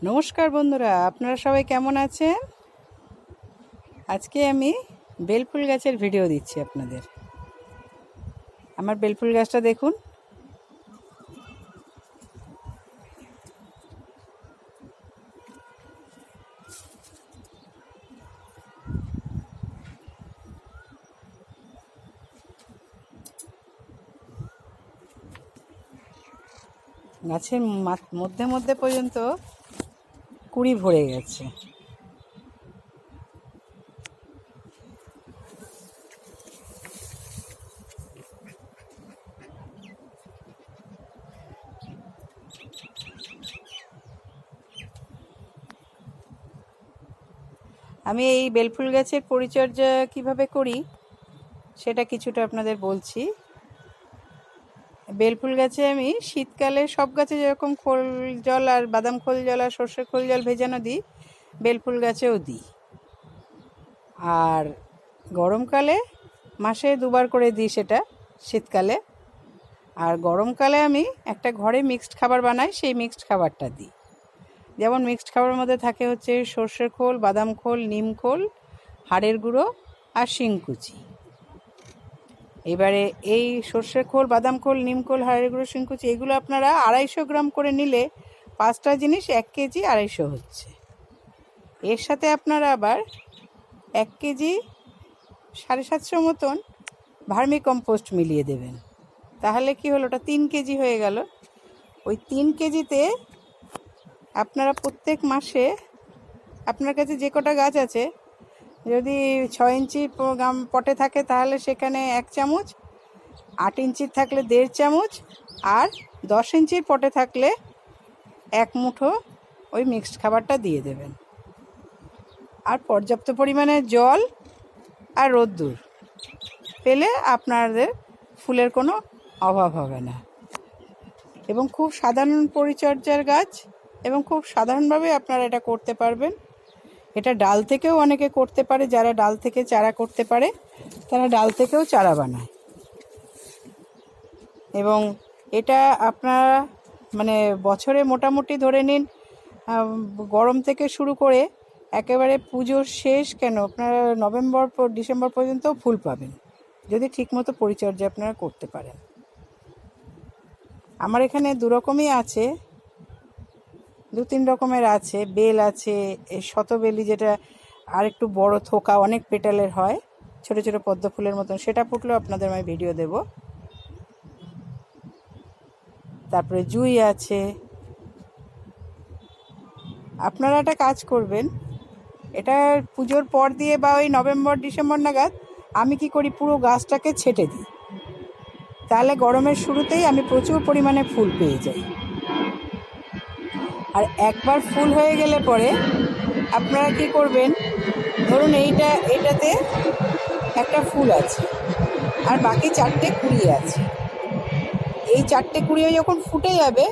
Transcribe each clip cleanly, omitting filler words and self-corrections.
নমস্কার বন্ধুরা, আপনারা সবাই কেমন আছেন? আজকে আমি বেলফুল গাছের ভিডিও দিচ্ছি আপনাদের। আমার বেলফুল গাছটা দেখুন। গাছের মধ্যে মধ্যে পর্যন্ত কুড়ি ভরে গেছে। আমি এই বেলফুল গাছের পরিচর্যা কিভাবে করি সেটা কিছুটা আপনাদের বলছি। বেলফুল গাছে আমি শীতকালে সব গাছে যেরকম খোল জল আর বাদাম খোল জল আর সর্ষের খোল জল ভেজানো দিই, বেলফুল গাছেও দিই। আর গরমকালে মাসে দুবার করে দিই সেটা শীতকালে। আর গরমকালে আমি একটা ঘরে মিক্সড খাবার বানাই, সেই মিক্সড খাবারটা দিই। যেমন মিক্সড খাবারের মধ্যে থাকে হচ্ছে সর্ষের খোল, বাদাম খোল, নিম খোল, হাড়ের গুঁড়ো আর শিংকুচি। এবারে এই সর্ষের খোল, বাদাম খোল, নিম খোল, হাড়ের গুঁড়ো, শিংকুচি এগুলো আপনারা 250 গ্রাম করে নিলে 5টা জিনিস 1 কেজি 250 হচ্ছে। এর সাথে আপনারা আবার 1 কেজি 750 মতন ভার্মি কম্পোস্ট মিলিয়ে দেবেন। তাহলে কি হলো, ওটা 3 কেজি হয়ে গেল। ওই 3 কেজিতে আপনারা প্রত্যেক মাসে আপনার কাছে যে কটা গাছ আছে, যদি 6 ইঞ্চি পটে থাকে তাহলে সেখানে 1 চামচ, 8 ইঞ্চির থাকলে 1.5 চামচ, আর 10 ইঞ্চির পটে থাকলে 1 মুঠো ওই মিক্সড খাবারটা দিয়ে দেবেন। আর পর্যাপ্ত পরিমাণে জল আর রোদ্দুর পেলে আপনাদের ফুলের কোনো অভাব হবে না। এবং খুব সাধারণ পরিচর্যার গাছ, এবং খুব সাধারণভাবে আপনারা এটা করতে পারবেন। এটা ডাল থেকেও অনেকে করতে পারে, যারা ডাল থেকে চারা করতে পারে তারা ডাল থেকেও চারা বানায়। এবং এটা আপনারা মানে বছরে মোটামুটি ধরে নিন, গরম থেকে শুরু করে একেবারে পুজোর শেষ কেন আপনারা নভেম্বর ডিসেম্বর পর্যন্ত ফুল পাবেন, যদি ঠিকমতো পরিচর্যা আপনারা করতে পারেন। আমার এখানে 2 রকমই আছে, 2-3 রকমের আছে। বেল আছে, এই শতবেলি যেটা আর একটু বড় থোকা অনেক পেটালের হয়, ছোট ছোট পদ্ম ফুলের মতন, সেটা ফুটলেও আপনাদের আমি ভিডিও দেব। তারপরে জুঁই আছে। আপনারা একটা কাজ করবেন, এটা পুজোর পর দিয়ে বা ওই নভেম্বর ডিসেম্বর নাগাদ আমি কি করি, পুরো গাছটাকে ছেটে দিই। তাহলে গরমের শুরুতেই আমি প্রচুর পরিমাণে ফুল পেয়ে যাই। আর একবার ফুল হয়ে গেলে পরে আপনারা কি করবেন, ধরুন এইটাতে একটা ফুল আছে আর বাকি 4টে কুড়ি আছে। এই 4টে কুড়ি যখন ফুটে যাবে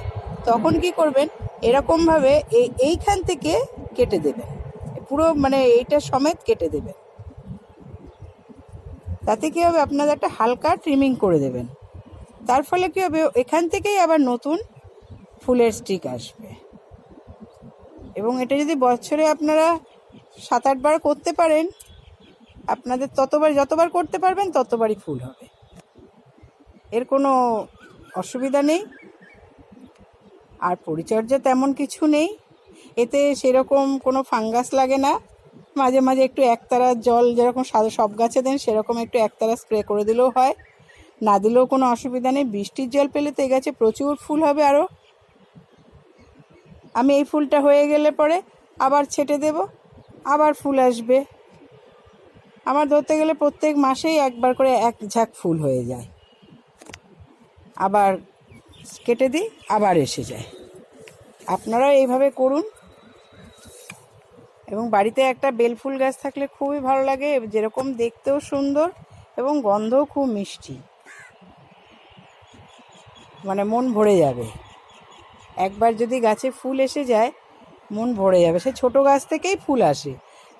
তখন কি করবেন, এরকমভাবে এইখান থেকে কেটে দেবেন, পুরো মানে এইটা সমেত কেটে দেবেন। তাতে কী হবে, আপনাদের একটা হালকা ট্রিমিং করে দেবেন। তার ফলে কী হবে, এখান থেকেই আবার নতুন ফুলের স্টিক আসবে। এবং এটা যদি বছরে আপনারা 7-8 বার করতে পারেন, আপনাদের যতবার করতে পারবেন ততবারই ফুল হবে, এর কোনো অসুবিধা নেই। আর পরিচর্যা তেমন কিছু নেই, এতে সেরকম কোনো ফাঙ্গাস লাগে না। মাঝে মাঝে একটু একতারা জল যেরকম সব গাছে দেন সেরকম একটু একতারা স্প্রে করে দিলেও হয়, না দিলেও কোনো অসুবিধা নেই। বৃষ্টির জল পেলে তো এই গাছে প্রচুর ফুল হবে। আরও আমি এই ফুলটা হয়ে গেলে পরে আবার ছেটে দেব, আবার ফুল আসবে। আমার ধরতে গেলে প্রত্যেক মাসেই একবার করে 1 ঝাঁক ফুল হয়ে যায়, আবার কেটে দিই, আবার এসে যায়। আপনারাও এইভাবে করুন। এবং বাড়িতে একটা বেলফুল গাছ থাকলে খুবই ভালো লাগে, যেরকম দেখতেও সুন্দর এবং গন্ধও খুব মিষ্টি, মানে মন ভরে যাবে। একবার যদি গাছে ফুল এসে যায় মন ভরে যাবে। সে ছোট গাছ থেকেই ফুল আসে,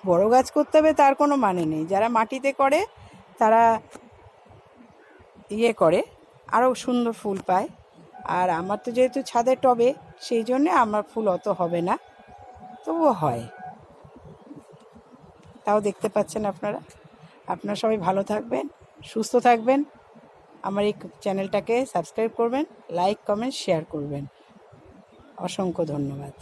বড় গাছ করতে হবে তার কোনো মানে নেই। যারা মাটিতে করে তারা করে আরও সুন্দর ফুল পায়। আর আমার তো যেহেতু ছাদের টবে, সেই জন্যে আমার ফুল অত হবে না। তবুও হয়, তাও দেখতে পাচ্ছেন আপনারা। আপনারা সবাই ভালো থাকবেন, সুস্থ থাকবেন। আমার এই চ্যানেলটাকে সাবস্ক্রাইব করবেন, লাইক কমেন্ট শেয়ার করবেন। অসংখ্য ধন্যবাদ।